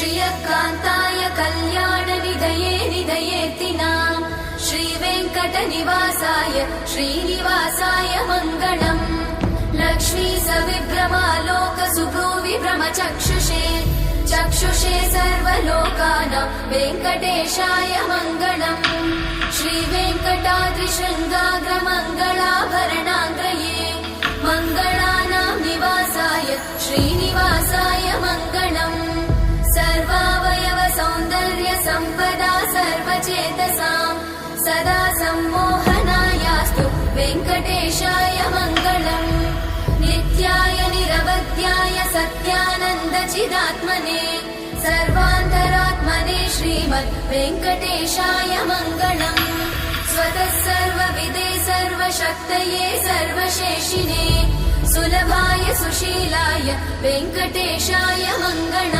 श्रियकान्ताय कल्याणनिधये निधयेतिनाम् श्रीवेङ्कटनिवासाय श्रीनिवासाय मङ्गलम् लक्ष्मी सविभ्रमालोकसुभ्रूविभ्रमचक्षुषे चक्षुषे सर्वलोकानां वेङ्कटेशाय मङ्गलम् श्रीवेङ्कटाद्रिशृङ्गाग्रमङ्गलाभरणाङ्ग्रये मङ्गलानां निवासाय श्रीनिवासाय मङ्गलम् सर्वावयव सौन्दर्य सम्पदा सर्वचेतसां सदा सम्मोहनायास्तु वेङ्कटेशाय मङ्गलम् नित्याय निरवध्याय सत्यानन्दचिदात्मने सर्वान्तरात्मने श्रीमद् वेङ्कटेशाय मङ्गलम् स्वतः सर्वविदे सर्वशक्तये सर्वशेषिने सुलभाय सुशीलाय वेङ्कटेशाय मङ्गलम्।